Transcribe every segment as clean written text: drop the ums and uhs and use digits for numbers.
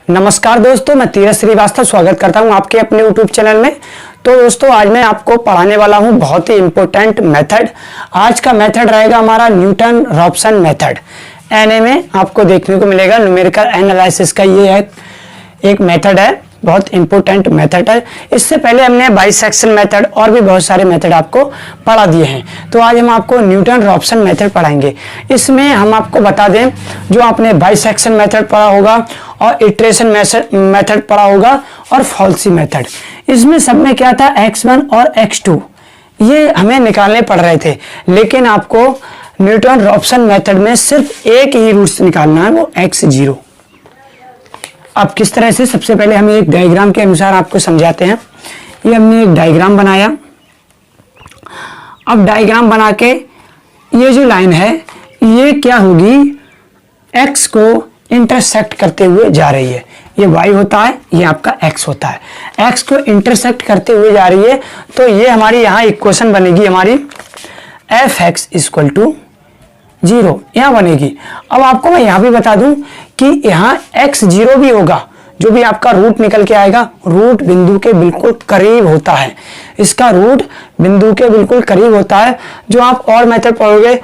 नमस्कार दोस्तों, मैं तीरथ श्रीवास्तव स्वागत करता हूं आपके अपने YouTube चैनल में। तो दोस्तों, आज मैं आपको पढ़ाने वाला हूं बहुत ही इंपॉर्टेंट मेथड। आज का मेथड रहेगा हमारा न्यूटन रॉप्सन मेथड। एनए में आपको देखने को मिलेगा न्यूमेरिकल एनालिसिस का ये एक मेथड है, बहुत इंपॉर्टेंट मेथड है। इससे पहले हमने बाइसेक्शन मेथड और भी बहुत सारे मेथड आपको पढ़ा दिए हैं। तो आज हम आपको न्यूटन रॉप्सन मेथड पढ़ाएंगे। इसमें हम आपको बता दें, जो आपने बाइसेक्शन मेथड पढ़ा होगा और इटरेशन मेथड पढ़ा होगा और फॉल्सी मेथड, इसमें सब में क्या था, x1 और x2 ये हमें निकालने पड़ रहे थे। लेकिन आपको न्यूटन रॉप्सन मेथड में सिर्फ एक ही रूट्स निकालना है, वो x0। अब किस तरह से, सबसे पहले हम एक डायग्राम के अनुसार आपको समझाते हैं। ये हमने एक डायग्राम बनाया। अब डायग्राम बना के ये जो लाइन है ये क्या होगी, x को इंटरसेक्ट करते हुए जा रही है। ये y होता है, ये आपका x होता है। x को इंटरसेक्ट करते हुए जा रही है, तो ये हमारी यहाँ इक्वेशन बनेगी हमारी f(x = 0) यहाँ बनेगी। अब आपको मैं यहाँ भी बता दूं कि यहाँ x0 भी होगा, जो भी आपका रूट निकल के आएगा, रूट बिंदु के बिल्कुल करीब होता है। इसका रूट बिंदु के बिल्कुल करीब होता है। जो आप और मेथड पढ़ोगे,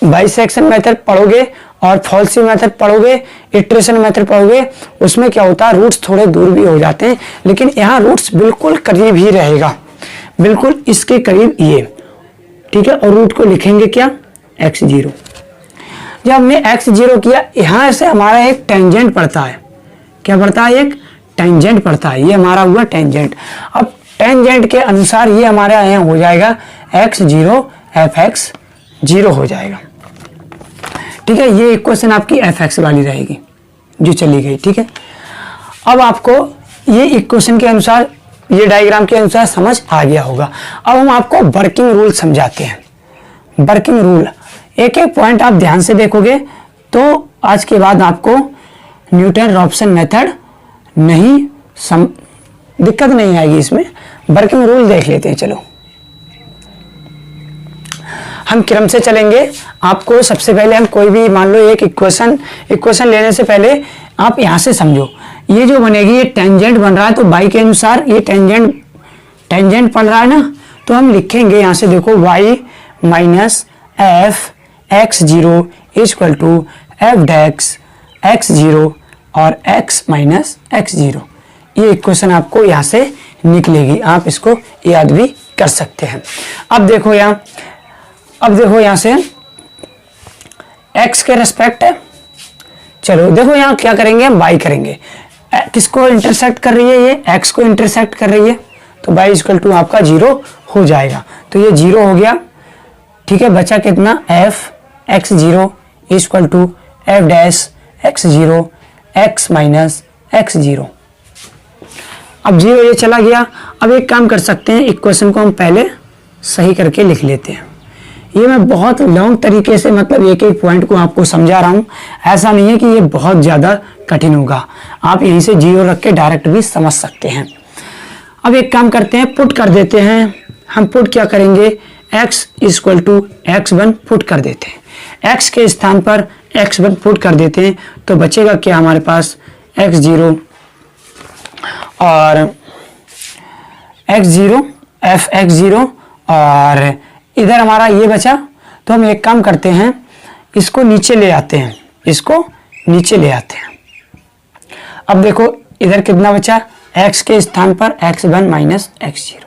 बाइसेक्शन मेथड पढ़ोगे और फॉल्सी मेथड पढ़ोगे, इटरेशन मेथड पढ़ोगे, उसमें क्या होता है, रूट्स थोड़े दूर भी हो जाते हैं, लेकिन यहाँ रूट्स बिल्कुल करीब ही रहेगा, बिल्कुल इसके करीब ये, ठीक है। और रूट को लिखेंगे क्या, x0। जब हमने x0 किया, यहां से हमारा एक टेंजेंट पड़ता है। क्या पड़ता है, एक टेंजेंट पड़ता है। ये हमारा हुआ टेंजेंट। अब टेंजेंट के अनुसार ये हमारा यहाँ हो जाएगा x0 fx0 हो जाएगा, ठीक है। ये इक्वेशन आपकी fx वाली रहेगी जो चली गई, ठीक है। अब आपको ये इक्वेशन के अनुसार, ये डायग्राम के अनुसार समझ आ गया होगा। अब हम आपको वर्किंग रूल समझाते हैं। वर्किंग रूल, एक एक पॉइंट आप ध्यान से देखोगे तो आज के बाद आपको न्यूटन रॉप्सन मेथड दिक्कत नहीं आएगी। इसमें वर्किंग रूल देख लेते हैं। चलो हम क्रम से चलेंगे। आपको सबसे पहले हम कोई भी, मान लो एक इक्वेशन लेने से पहले आप यहां से समझो, ये जो बनेगी, ये टेंजेंट बन रहा है, तो बाई के अनुसार ये टेंजेंट पड़ रहा है ना, तो हम लिखेंगे यहां से, देखो y माइनस f(x0) = f(x0) और x माइनस x0। ये इक्वेशन आपको यहां से निकलेगी। आप इसको याद भी कर सकते हैं। अब देखो यहां से x के रेस्पेक्ट है। चलो देखो यहां क्या करेंगे, हम y करेंगे। किसको इंटरसेक्ट कर रही है, ये x को इंटरसेक्ट कर रही है, तो y = आपका 0 हो जाएगा। तो ये 0 हो गया, ठीक है। बचा कितना, f(x0) = f(x0) x minus x0। अब 0 ये चला गया। अब एक काम कर सकते हैं, इक्वेशन को हम पहले सही करके लिख लेते हैं। ये मैं बहुत लॉन्ग तरीके से, मतलब एक एक पॉइंट को आपको समझा रहा हूं। ऐसा नहीं है कि ये बहुत ज़्यादा कठिन होगा। आप यहीं से 0 रख के डायरेक्ट भी समझ सकते हैं। अब एक काम करते हैं, पुट कर देते हैं। हम पुट क्या करेंगे, x = x1 पुट कर देते हैं। x के स्थान पर x1 पुट कर देते हैं, तो बचेगा क्या हमारे पास, x0 और x0 fx0, और इधर हमारा ये बचा। तो हम एक काम करते हैं, इसको नीचे ले आते हैं, अब देखो इधर कितना बचा, x के स्थान पर x1 माइनस x0।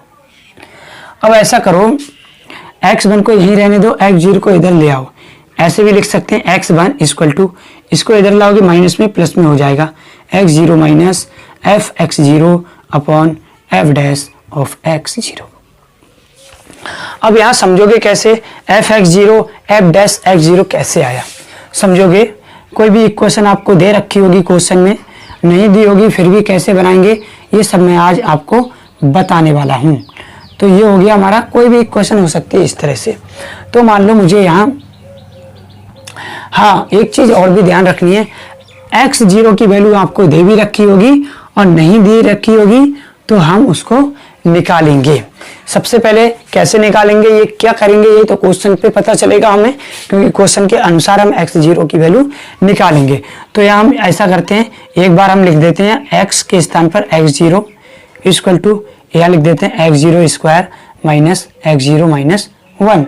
अब ऐसा करो, x1 को यहीं रहने दो, x0 को इधर ले आओ। ऐसे भी लिख सकते हैं, x1 = इसको इधर लाओगे माइनस में प्लस में हो जाएगा, x0 minus fx0 upon f(x0). अब यहाँ समझोगे कैसे, f(x0) f(x0) कैसे आया समझोगे। कोई भी इक्वेशन आपको दे रखी होगी, क्वेश्चन में नहीं दी होगी, फिर भी कैसे बनाएंगे, ये सब मैं आज आपको बताने वाला हूँ। तो ये हो गया हमारा, कोई भी इक्वेशन हो सकती है इस तरह से। तो मान लो मुझे यहाँ, हाँ एक चीज़ और भी ध्यान रखनी है, x0 की वैल्यू आपको दे भी रखी होगी और नहीं दे रखी होगी, तो हम उसको निकालेंगे। सबसे पहले कैसे निकालेंगे, ये क्या करेंगे, ये तो क्वेश्चन पे पता चलेगा हमें, क्योंकि क्वेश्चन के अनुसार हम x0 की वैल्यू निकालेंगे। तो यहाँ हम ऐसा करते हैं, एक बार हम लिख देते हैं x के स्थान पर x0 इक्वल टू, यहाँ लिख देते हैं x0 square minus x0 minus 1।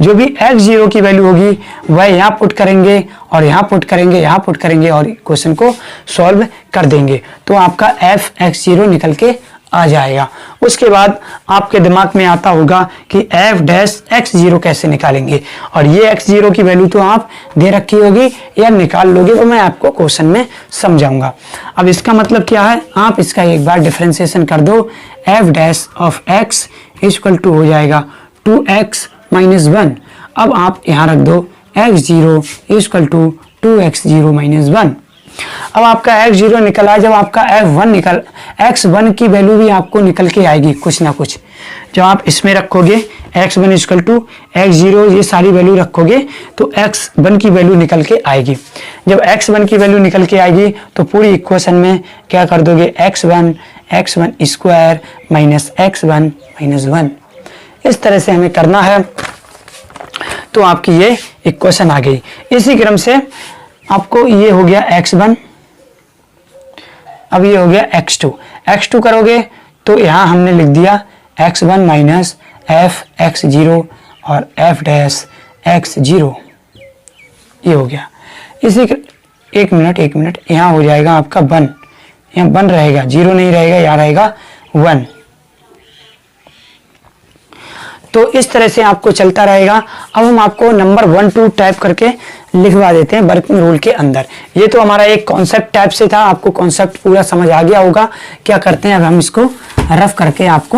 जो भी x0 की वैल्यू होगी वह यहाँ पुट करेंगे और यहाँ पुट करेंगे, यहाँ पुट करेंगे और क्वेश्चन को सॉल्व कर देंगे। तो आपका f(x0) निकल के आ जाएगा। उसके बाद आपके दिमाग में आता होगा कि f'(x0) कैसे निकालेंगे, और ये x0 की वैल्यू तो आप दे रखी होगी या निकाल लोगे, वो मैं आपको क्वेश्चन में समझाऊंगा। अब इसका मतलब क्या है, आप इसका एक बार डिफरेंशिएशन कर दो, f' इक्वल टू हो जाएगा 2x माइनस 1। अब आप यहाँ रख दो x0 equal to 2x0 minus 1। अब आपका x0 निकल आए, जब आपका x1 की वैल्यू भी आपको निकल के आएगी कुछ ना कुछ। जब आप इसमें रखोगे x1 इक्वल टू x0, ये सारी वैल्यू रखोगे तो x1 की वैल्यू निकल के आएगी। जब x1 की वैल्यू निकल के आएगी तो पूरी इक्वेशन में क्या कर दोगे, x1 square minus x1 minus 1। इस तरह से हमें करना है, तो आपकी ये इक्वेशन आ गई। इसी क्रम से आपको ये हो गया x1, अब ये हो गया x2 करोगे तो यहाँ हमने लिख दिया x1 माइनस f(x0) और f'(x0), ये हो गया। इसी एक मिनट यहाँ हो जाएगा आपका 1, यहाँ 1 रहेगा, 0 नहीं रहेगा, यहाँ रहेगा 1। तो इस तरह से आपको चलता रहेगा। अब हम आपको नंबर 1 2 टाइप करके लिखवा देते हैं वर्किंग रूल के अंदर। ये तो हमारा एक कॉन्सेप्ट टाइप से था, आपको कॉन्सेप्ट पूरा समझ आ गया होगा। क्या करते हैं, अब हम इसको रफ करके आपको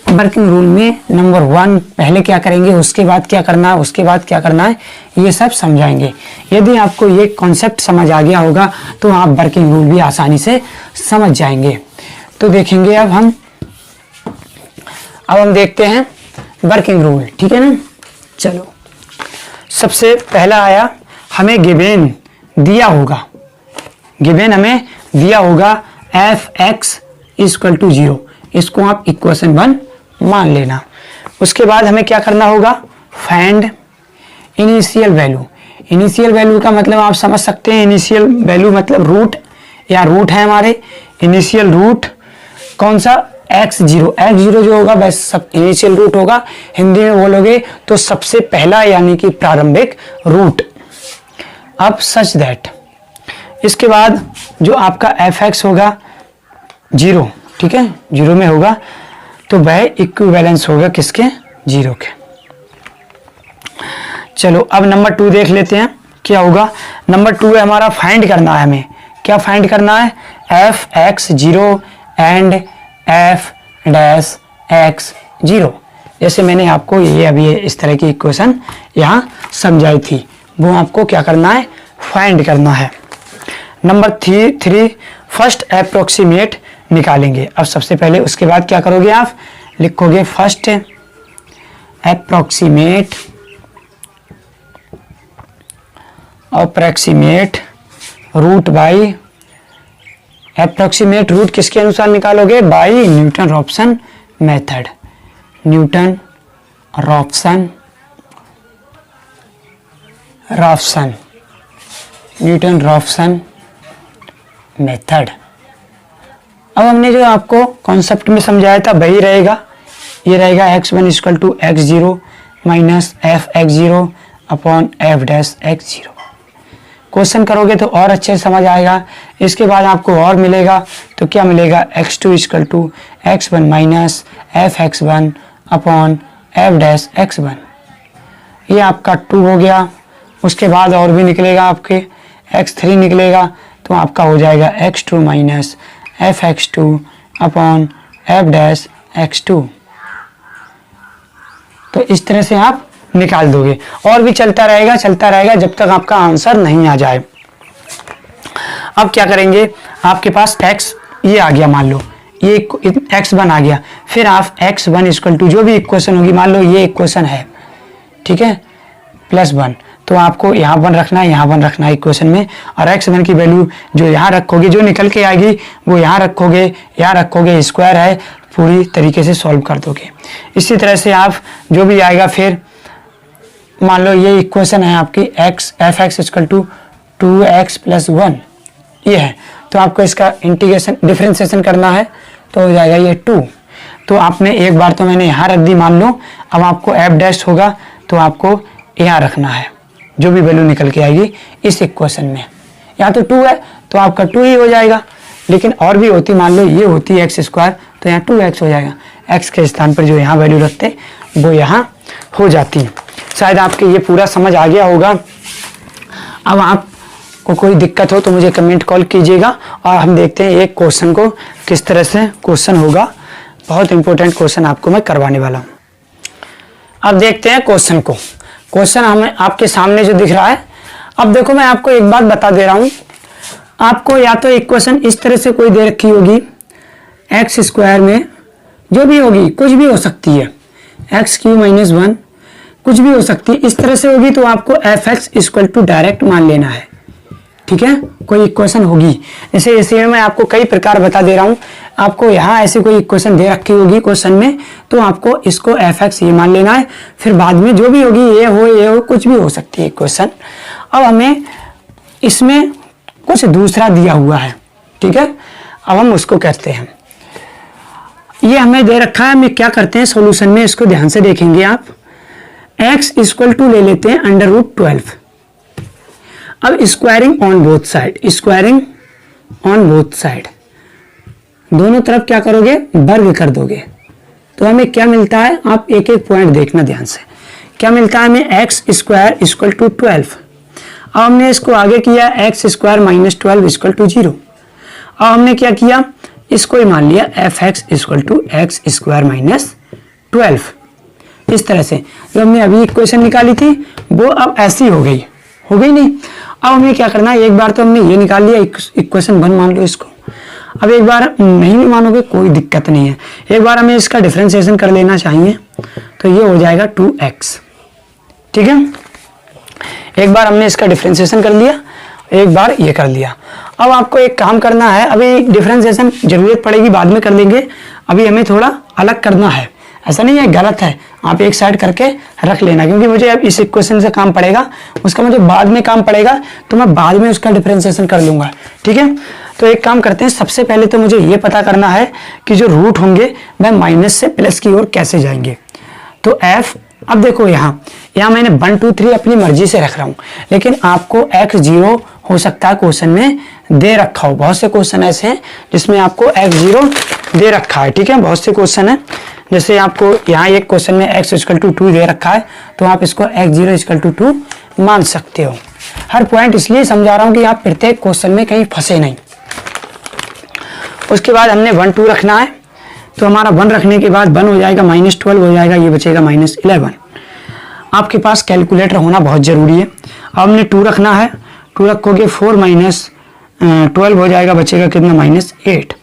वर्किंग रूल में नंबर 1 पहले क्या करेंगे, उसके बाद क्या करना है, उसके बाद क्या करना है, ये सब समझाएंगे। यदि आपको ये कॉन्सेप्ट समझ आ गया होगा तो आप वर्किंग रूल भी आसानी से समझ जाएंगे। तो देखेंगे अब हम देखते हैं वर्किंग रूल, ठीक है ना। चलो, सबसे पहला आया, हमें गिवन दिया होगा, हमें दिया होगा f(x) इक्वल टू 0। इसको आप इक्वेशन 1 मान लेना। उसके बाद हमें क्या करना होगा, find initial value. Initial value का मतलब आप समझ सकते हैं, इनिशियल वैल्यू मतलब रूट, या रूट है हमारे इनिशियल रूट कौन सा, x0 जो होगा बस सब इनिशियल रूट होगा। हिंदी में बोलोगे तो सबसे पहला यानी कि प्रारंभिक रूट। अब सच दैट इसके बाद जो आपका f(x) होगा 0, ठीक है, 0 में होगा तो वह इक्विवेलेंस होगा किसके, 0 के। चलो अब नंबर 2 देख लेते हैं क्या होगा। नंबर 2 है हमारा, फाइंड करना है हमें। क्या फाइंड करना है, f(x0) एंड f'(x0). जैसे मैंने आपको ये अभी इस तरह की इक्वेशन यहाँ समझाई थी, वो आपको क्या करना है, फाइंड करना है। नंबर 3 फर्स्ट अप्रोक्सीमेट निकालेंगे। अब सबसे पहले उसके बाद क्या करोगे, आप लिखोगे first approximate root by, approximate root किसके अनुसार निकालोगे, by Newton Raphson method. Newton Raphson method. अब हमने जो आपको कॉन्सेप्ट में समझाया था वही रहेगा। ये रहेगा x1 equal to x0 minus f(x0) upon f'(x0). Question करोगे तो और अच्छे से समझ आएगा। इसके बाद आपको और मिलेगा, तो क्या मिलेगा, x2 equal to x1 minus f(x1) upon f'(x1). ये आपका 2 हो गया। उसके बाद और भी निकलेगा, आपके x3 निकलेगा, तो आपका हो जाएगा x2 minus f(x2) upon f'(x2). तो इस तरह से आप निकाल दोगे, और भी चलता रहेगा जब तक आपका आंसर नहीं आ जाए। अब क्या करेंगे, आपके पास x ये आ गया, मान लो ये x1 आ गया, फिर आप x1 इक्वल टू जो भी इक्वेशन होगी, मान लो ये इक्वेशन है, ठीक है, +1, तो आपको यहाँ 1 रखना है, यहाँ 1 रखना है इक्वेशन में, और x1 की वैल्यू जो यहाँ रखोगे, जो निकल के आएगी वो यहाँ रखोगे, स्क्वायर है, पूरी तरीके से सॉल्व कर दोगे। इसी तरह से आप जो भी आएगा, फिर मान लो ये इक्वेशन है आपकी X F X equal to 2x + 1 ये है, तो आपको इसका इंटीग्रेशन डिफरेंशिएशन करना है, तो हो जाएगा ये 2। तो आपने एक बार तो मैंने यहाँ रख दी मान लो, अब आपको एफ डैश होगा तो आपको यहाँ रखना है, जो भी वैल्यू निकल के आएगी इस इक्वेशन में। यहाँ तो 2 है तो आपका 2 ही हो जाएगा, लेकिन और भी होती, मान लो ये होती x², तो यहाँ 2x हो जाएगा। x के स्थान पर जो यहाँ वैल्यू रखते वो यहाँ हो जाती है। शायद आपके ये पूरा समझ आ गया होगा। अब आपको कोई दिक्कत हो तो मुझे कमेंट कॉल कीजिएगा, और हम देखते हैं एक क्वेश्चन को किस तरह से क्वेश्चन होगा। बहुत इंपॉर्टेंट क्वेश्चन आपको मैं करवाने वाला हूँ। अब देखते हैं क्वेश्चन को। क्वेश्चन हमें आपके सामने जो दिख रहा है, अब देखो मैं आपको एक बात बता दे रहा हूँ, आपको या तो इक्वेशन इस तरह से कोई दे रखी होगी, x² में जो भी होगी, कुछ भी हो सकती है, x³ - 1 कुछ भी हो सकती है, इस तरह से होगी तो आपको fx = डायरेक्ट मान लेना है। ठीक है, कोई इक्वेशन होगी, जैसे इसी में आपको कई प्रकार बता दे रहा हूँ। आपको यहाँ ऐसी कोई इक्वेशन दे रखी होगी क्वेश्चन में, तो आपको इसको fx ये मान लेना है, फिर बाद में जो भी होगी ये हो कुछ भी हो सकती है इक्वेशन। अब हमें इसमें कुछ दूसरा दिया हुआ है, ठीक है, अब हम उसको करते हैं। ये हमें दे रखा है, हमें क्या करते हैं सॉल्यूशन में, इसको ध्यान से देखेंगे आप। x = ले लेते हैं √12। अब squaring on both side, squaring on both side, दोनों तरफ क्या करोगे, वर्ग कर दोगे, तो हमें क्या मिलता है, आप एक एक पॉइंट देखना ध्यान से। क्या मिलता है हमें, x² = 12। अब हमने इसको आगे किया x² - 12 = 0। अब हमने क्या किया, इसको ही मान लिया fx = x² - 12। इस तरह से जो हमने अभी इक्वेशन निकाली थी वो अब ऐसी हो गई नहीं। अब हमें क्या करना है, एक बार तो हमने ये निकाल लिया इक्वेशन 1 मान लो इसको। अब एक बार नहीं भी मानोगे कोई दिक्कत नहीं है, एक बार हमें इसका डिफरेंशिएशन कर लेना चाहिए, तो ये हो जाएगा 2x। ठीक है, एक बार हमने इसका डिफरेंशिएशन कर लिया, एक बार ये कर लिया। अब आपको एक काम करना है, अभी डिफरेंशिएशन जरूरत पड़ेगी बाद में कर लेंगे, अभी हमें थोड़ा अलग करना है। ऐसा नहीं है गलत है, आप एक साइड करके रख लेना, क्योंकि मुझे अब इस इक्वेशन से काम पड़ेगा, उसका मुझे बाद में काम पड़ेगा, तो मैं बाद में उसका डिफरेंशिएशन कर लूंगा। ठीक है, तो एक काम करते हैं, सबसे पहले तो मुझे ये पता करना है कि जो रूट होंगे वह माइनस से प्लस की ओर कैसे जाएंगे। तो f, अब देखो यहाँ मैंने 1 2 3 अपनी मर्जी से रख रहा हूँ, लेकिन आपको x0 हो सकता है क्वेश्चन में दे रखा हो। बहुत से क्वेश्चन ऐसे हैं जिसमें आपको x0 दे रखा है। ठीक है, बहुत से क्वेश्चन है, जैसे आपको यहाँ एक क्वेश्चन में x = 2 दे रखा है, तो आप इसको x0 = 2 मान सकते हो। हर पॉइंट इसलिए समझा रहा हूँ कि आप प्रत्येक क्वेश्चन में कहीं फंसे नहीं। उसके बाद हमने 1 2 रखना है, तो हमारा 1 रखने के बाद 1 हो जाएगा -12 हो जाएगा, ये बचेगा -11। आपके पास कैलकुलेटर होना बहुत ज़रूरी है। अब हमने 2 रखना है, 2 रखोगे 4 - 12 हो जाएगा, बचेगा कितना -8।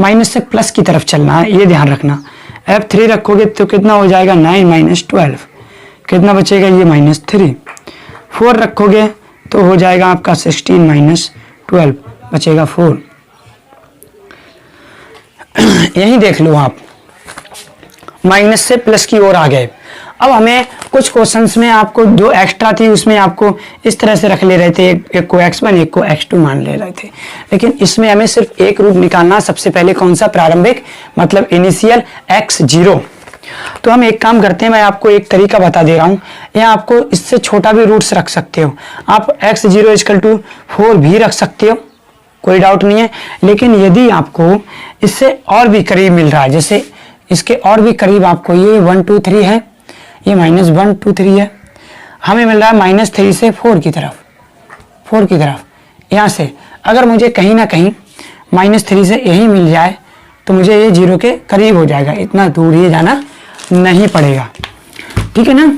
माइनस से प्लस की तरफ चलना है, ये ध्यान रखना। f3 रखोगे तो कितना हो जाएगा 9 - 12, कितना बचेगा ये -3। 4 रखोगे तो हो जाएगा आपका 16 - 12, बचेगा 4। यही देख लो आप, माइनस से प्लस की ओर आ गए। अब हमें कुछ क्वेश्चंस में आपको जो एक्स्ट्रा थी उसमें आपको इस तरह से रख ले रहे थे, एक को x1 एक को x2 मान ले रहे थे, लेकिन इसमें हमें सिर्फ एक रूट निकालना। सबसे पहले कौन सा, प्रारंभिक मतलब इनिशियल x0। तो हम एक काम करते हैं, मैं आपको एक तरीका बता दे रहा हूँ, यहाँ आपको इससे छोटा भी रूट्स रख सकते हो। आप x0 = 4 भी रख सकते हो, कोई डाउट नहीं है। लेकिन यदि आपको इससे और भी करीब मिल रहा है, जैसे इसके और भी करीब आपको ये 1 2 3 है, ये -1 2 3 है, हमें मिल रहा है -3 से 4 की तरफ, यहाँ से अगर मुझे कहीं ना कहीं -3 से यही मिल जाए तो मुझे ये 0 के करीब हो जाएगा, इतना दूर ये जाना नहीं पड़ेगा। ठीक है ना,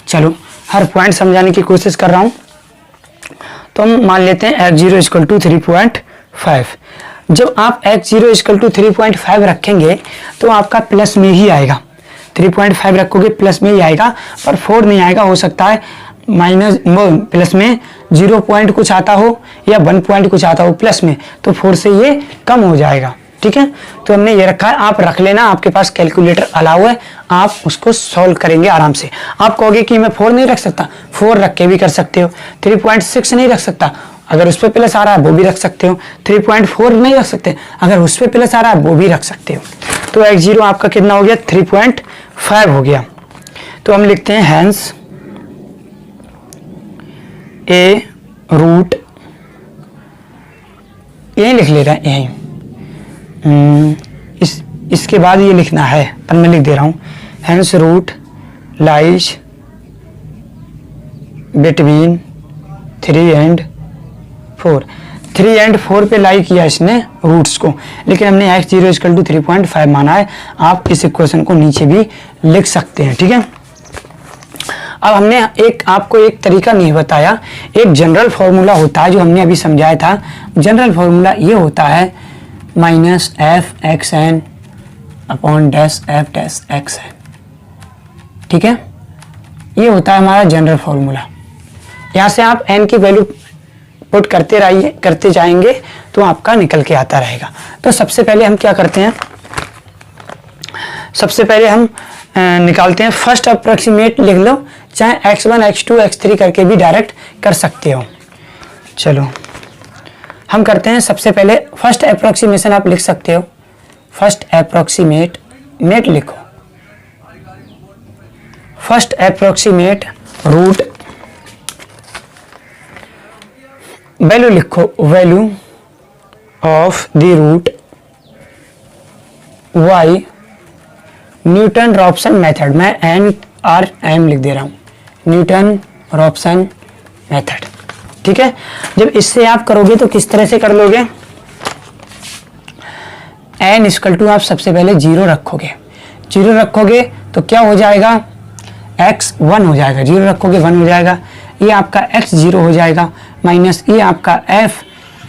चलो हर पॉइंट समझाने की कोशिश कर रहा हूँ। तो हम मान लेते हैं x0 = 3.5। जब आप x0 = 3.5 रखेंगे तो आपका प्लस में ही आएगा, 3.5 रखोगे प्लस में ही आएगा, पर 4 नहीं आएगा। हो सकता है माइनस प्लस में 0 पॉइंट कुछ आता हो या 1 पॉइंट कुछ आता हो प्लस में, तो 4 से ये कम हो जाएगा। ठीक है, तो हमने ये रखा है, आप रख लेना, आपके पास कैलकुलेटर अलाउ है, आप उसको सॉल्व करेंगे आराम से। आप कहोगे कि मैं 4 नहीं रख सकता, 4 रख के भी कर सकते हो। 3.6 नहीं रख सकता, अगर उस पर प्लस आ रहा है वो भी रख सकते हो। 3.4 नहीं रख सकते, अगर उस पर प्लस आ रहा है वो भी रख सकते हो। तो x0 आपका कितना हो गया, 3.5 हो गया। तो हम लिखते हैं हैंस ए रूट, यही लिख ले रहे हैं, यही इसके बाद ये लिखना है, पर मैं लिख दे रहा हूं, hence root lies between 3 and 4। 3 and 4 पे लाई किया इसने रूट्स को, लेकिन हमने x0 = 3.5 माना है। आप इस इक्वेशन को नीचे भी लिख सकते हैं, ठीक है। अब हमने आपको एक तरीका नहीं बताया, एक जनरल फॉर्मूला होता है जो हमने अभी समझाया था। जनरल फॉर्मूला ये होता है -f(x(n) अपॉन -f(x(n), ठीक है, ये होता है हमारा जनरल फॉर्मूला। यहाँ से आप n की वैल्यू पुट करते जाएंगे तो आपका निकल के आता रहेगा। तो सबसे पहले हम क्या करते हैं, सबसे पहले हम निकालते हैं फर्स्ट अप्रोक्सीमेट, लिख लो, चाहे x1 x2 x3 करके भी डायरेक्ट कर सकते हो। चलो हम करते हैं, सबसे पहले फर्स्ट अप्रोक्सीमेशन आप लिख सकते हो, फर्स्ट अप्रोक्सीमेट, मेट लिखो, फर्स्ट अप्रोक्सीमेट रूट, वैल्यू लिखो, value of the root y Newton Raphson method, मैं NRM लिख दे रहा हूं, न्यूटन रॉप्सन मेथड, ठीक है। जब इससे आप करोगे तो किस तरह से कर लोगे, n = आप सबसे पहले 0 रखोगे, 0 रखोगे तो क्या हो जाएगा, x 1 हो जाएगा, 0 रखोगे 1 हो जाएगा, ये आपका x 0 हो जाएगा, माइनस ये आपका f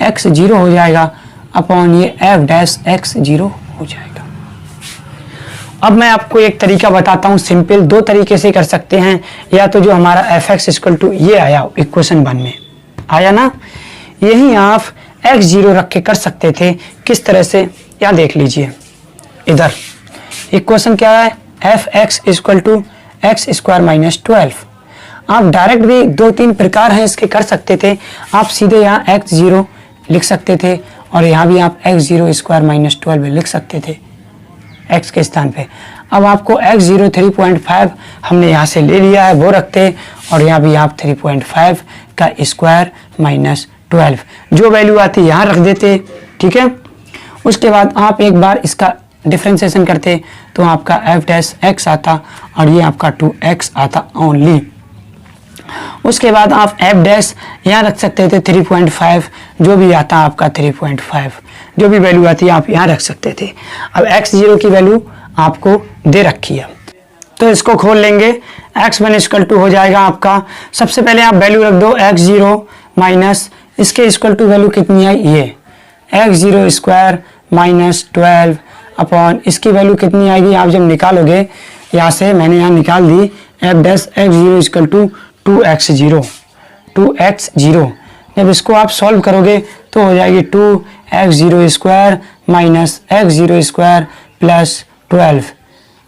x 0 हो जाएगा, अपॉन ये f' x 0 हो जाएगा। अब मैं आपको एक तरीका बताता हूँ सिंपल, 2 तरीके से कर सकते हैं, या तो जो हमारा f(x) = ये आया इक्वेशन 1 में आया ना, यही आप x0 रख के कर सकते थे। किस तरह से, यहाँ देख लीजिए, इधर इक्वेशन क्या है, f(x) = x² - 12। आप डायरेक्ट भी 2-3 प्रकार हैं इसके कर सकते थे। आप सीधे यहाँ x0 लिख सकते थे और यहाँ भी आप x0² - 12 लिख सकते थे x के स्थान पे। अब आपको x0 3.5 हमने यहाँ से ले लिया है, वो रखते, और यहाँ भी आप 3.5 का स्क्वायर माइनस 12 जो वैल्यू आती यहाँ रख देते, ठीक है। उसके बाद आप एक बार इसका डिफ्रेंसिएशन करते तो आपका f' आता और ये आपका 2x आता ओनली। उसके बाद आप f' यहाँ रख सकते थे 3.5, जो भी आता आपका 3.5, जो भी वैल्यू आती है आप यहाँ रख सकते थे। अब x0 की वैल्यू आपको दे रखी है, तो इसको खोल लेंगे, x1 = हो जाएगा आपका, सबसे पहले आप वैल्यू रख दो x0 माइनस इसके इक्वल टू वैल्यू कितनी है, ये x0² - 12 अपॉन इसकी वैल्यू कितनी आएगी, आप जब निकालोगे यहाँ से, मैंने यहाँ निकाल दी, f' x0 = 2x0। जब इसको आप सॉल्व करोगे तो हो जाएगी 2x0² - x0² + 12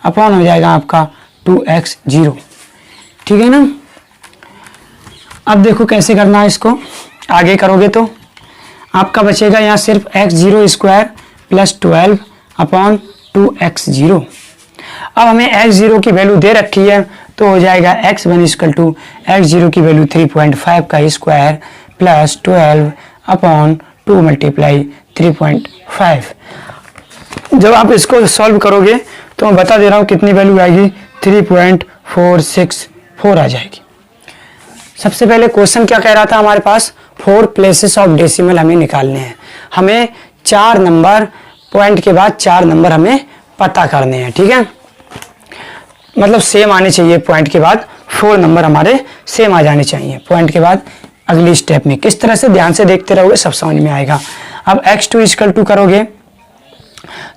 अपॉन हो जाएगा आपका 2x0, ठीक है ना। अब देखो कैसे करना है इसको, आगे करोगे तो आपका बचेगा यहाँ सिर्फ x0² + 12 अपॉन 2x0। अब हमें x0 की वैल्यू दे रखी है तो हो जाएगा x1 = x0 की वैल्यू 3.5 का स्क्वायर प्लस 12 अपॉन 2 × 3.5। जब आप इसको सॉल्व करोगे तो मैं बता दे रहा हूँ कितनी वैल्यू आएगी, 3.464 आ जाएगी। सबसे पहले क्वेश्चन क्या कह रहा था, हमारे पास 4 प्लेसेस ऑफ डेसिमल हमें निकालने हैं, हमें 4 नंबर, पॉइंट के बाद 4 नंबर हमें पता करने हैं, ठीक है, मतलब सेम आने चाहिए, पॉइंट के बाद 4 नंबर हमारे सेम आ जाने चाहिए पॉइंट के बाद। अगली स्टेप में किस तरह से, ध्यान से देखते रहोगे सब समझ में आएगा। अब x2 = टू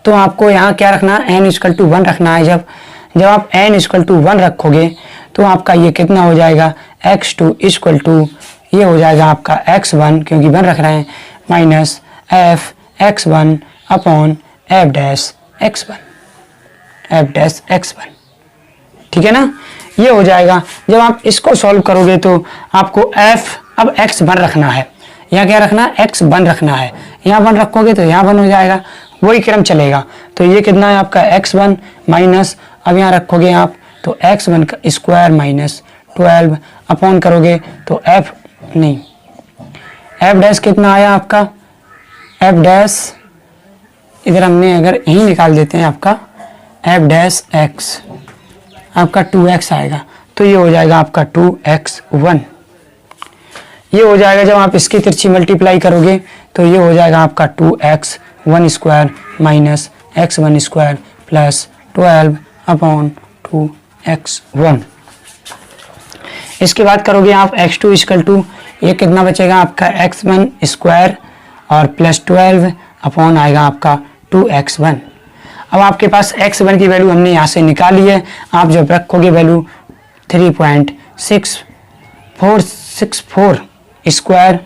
तो आपको यहाँ क्या रखना है, n = 1 रखना है। जब आप n = 1 रखोगे तो आपका ये कितना हो जाएगा, x2 = ये हो जाएगा आपका x1, क्योंकि 1 रख रहे हैं, minus f(x1) upon F dash x1, F dash x1। ठीक है ना, ये हो जाएगा। जब आप इसको सॉल्व करोगे तो आपको f अब x1 रखना है, यहाँ क्या रखना है, x1 रखना है। यहाँ 1 रखोगे तो यहाँ 1 हो जाएगा, वही क्रम चलेगा। तो ये कितना है आपका x1 माइनस, अब यहाँ रखोगे आप तो x1 का स्क्वायर माइनस 12 अपॉन करोगे तो f डैश कितना आया आपका, f डैश इधर हमने अगर यही निकाल देते हैं आपका f डैश x आपका 2x आएगा। तो ये हो जाएगा आपका 2x1। ये हो जाएगा जब आप इसकी तिरछी मल्टीप्लाई करोगे तो ये हो जाएगा आपका 2x1 square minus x1 square plus 12 upon 2x1। इसके बाद करोगे आप x2 इक्वल टू, ये कितना बचेगा आपका x1 स्क्वायर और प्लस 12 अपॉन आएगा आपका 2x1। अब आपके पास x1 की वैल्यू हमने यहाँ से निकाली है, आप जब रखोगे value 3.6464 square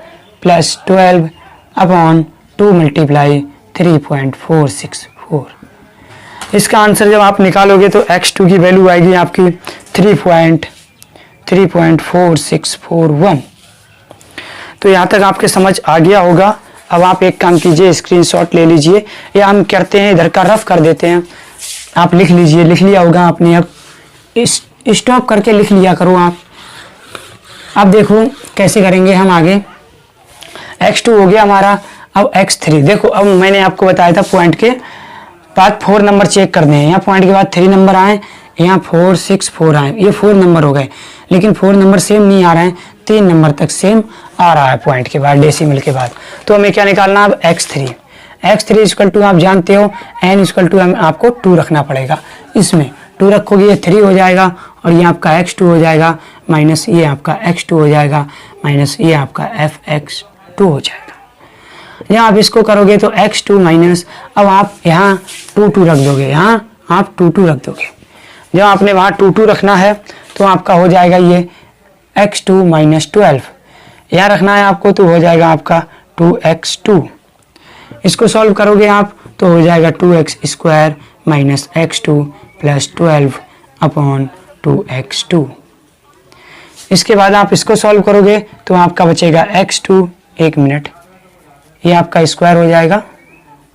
plus 12 upon 2 multiply 3.464। इसका आंसर जब आप निकालोगे तो x2 की वैल्यू आएगी आपकी 3.4641। तो यहाँ तक आपके समझ आ गया होगा। अब आप एक काम कीजिए, स्क्रीनशॉट ले लीजिए, या हम करते हैं इधर का रफ कर देते हैं। आप लिख लीजिए, लिख लिया होगा आपने, अब स्टॉप करके लिख लिया करो आप। अब देखो कैसे करेंगे हम आगे। x2 हो गया हमारा, अब x3 देखो। अब मैंने आपको बताया था पॉइंट के बाद 4 नंबर चेक करने हैं, यहाँ पॉइंट के बाद 3 नंबर आए, यहाँ 4 6 4 आए, ये 4 नंबर हो गए। लेकिन 4 नंबर सेम नहीं आ रहे हैं, 3 नंबर तक सेम आ रहा है पॉइंट के बाद, डेसिमल के बाद। तो हमें क्या निकालना अब x3 इक्वल टू आप जानते हो n इक्वल टू आपको 2 रखना पड़ेगा। इसमें 2 रखोगे ये 3 हो जाएगा और ये आपका x2 हो जाएगा माइनस ये आपका x2 हो जाएगा माइनस ये आपका fx2 हो जाएगा। यहाँ आप इसको करोगे तो x2 माइनस, अब आप यहाँ 2 रख दोगे, यहाँ आप 2 रख दोगे। जब आपने वहाँ 2 रखना है तो आपका हो जाएगा ये x2 माइनस 12, यहाँ रखना है आपको तो हो जाएगा आपका 2x2। इसको सॉल्व करोगे आप तो हो जाएगा 2x square minus x2 plus 12 upon 2x2। इसके बाद आप इसको सॉल्व करोगे तो आपका बचेगा x2, एक मिनट, ये आपका स्क्वायर हो जाएगा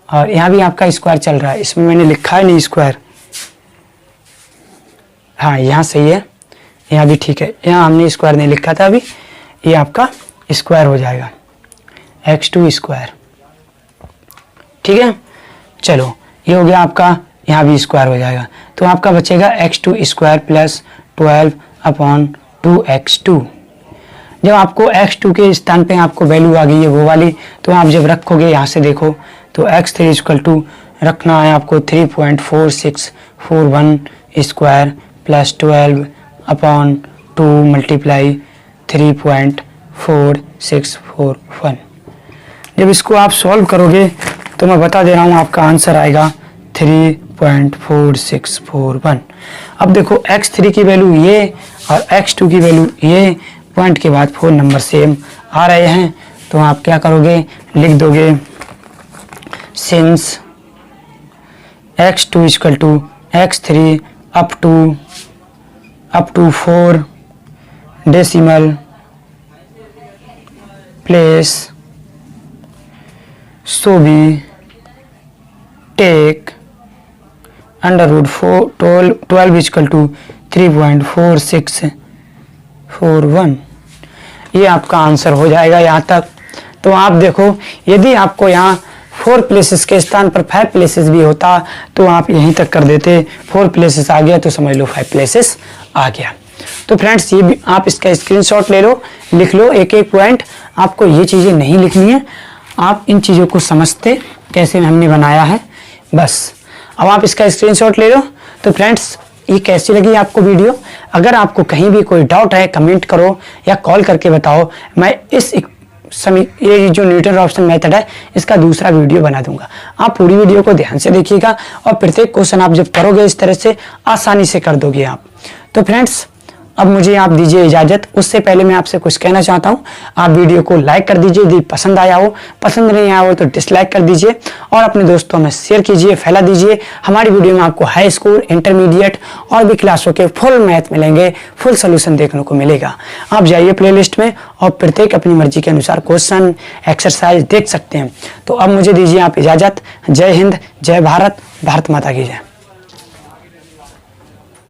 और यहाँ भी आपका स्क्वायर चल रहा है, इसमें मैंने लिखा है नहीं स्क्वायर, हाँ यहाँ सही है, यहाँ भी ठीक है, यहाँ हमने स्क्वायर नहीं लिखा था अभी, ये आपका स्क्वायर हो जाएगा x2 स्क्वायर। ठीक है, चलो ये हो गया आपका, यहाँ भी स्क्वायर हो जाएगा तो आपका बचेगा x2 square plus 12 upon 2x2। जब आपको x2 के स्थान पे आपको वैल्यू आ गई है वो वाली, तो आप जब रखोगे यहाँ से देखो तो x3 इक्वल टू रखना है आपको 3.4641 स्क्वायर प्लस 12 अपॉन 2 मल्टीप्लाई 3.4641। जब इसको आप सॉल्व करोगे तो मैं बता दे रहा हूँ आपका आंसर आएगा 3.4641। अब देखो x3 की वैल्यू ये और x2 की वैल्यू ये, पॉइंट के बाद 4 नंबर सेम आ रहे हैं, तो आप क्या करोगे, लिख दोगे since x2 equal to x3 up to 4 decimal place, so we take under root 12 equal to 3.4641। ये आपका आंसर हो जाएगा यहाँ तक। तो आप देखो, यदि आपको यहाँ 4 प्लेसेस के स्थान पर 5 प्लेसेस भी होता तो आप यहीं तक कर देते, 4 प्लेसेस आ गया तो समझ लो 5 प्लेसेस आ गया। तो फ्रेंड्स ये भी आप इसका स्क्रीनशॉट ले लो, लिख लो एक एक पॉइंट। आपको ये चीज़ें नहीं लिखनी है, आप इन चीज़ों को समझते कैसे हमने बनाया है बस। अब आप इसका स्क्रीनशॉट ले लो। तो फ्रेंड्स ये कैसी लगी आपको वीडियो, अगर आपको कहीं भी कोई डाउट है कमेंट करो या कॉल करके बताओ, मैं इस ये जो न्यूटन ऑप्शन मेथड है इसका दूसरा वीडियो बना दूंगा। आप पूरी वीडियो को ध्यान से देखिएगा और प्रत्येक क्वेश्चन आप जब करोगे इस तरह से आसानी से कर दोगे आप। तो फ्रेंड्स अब मुझे आप दीजिए इजाजत। उससे पहले मैं आपसे कुछ कहना चाहता हूं, आप वीडियो को लाइक कर दीजिए यदि पसंद आया हो, पसंद नहीं आया हो तो डिसलाइक कर दीजिए और अपने दोस्तों में शेयर कीजिए, फैला दीजिए। हमारी वीडियो में आपको हाई स्कूल, इंटरमीडिएट और भी क्लासों के फुल मैथ मिलेंगे, फुल सोल्यूशन देखने को मिलेगा। आप जाइए प्लेलिस्ट में और प्रत्येक अपनी मर्जी के अनुसार क्वेश्चन, एक्सरसाइज देख सकते हैं। तो अब मुझे दीजिए आप इजाजत। जय हिंद, जय भारत, भारत माता की जय।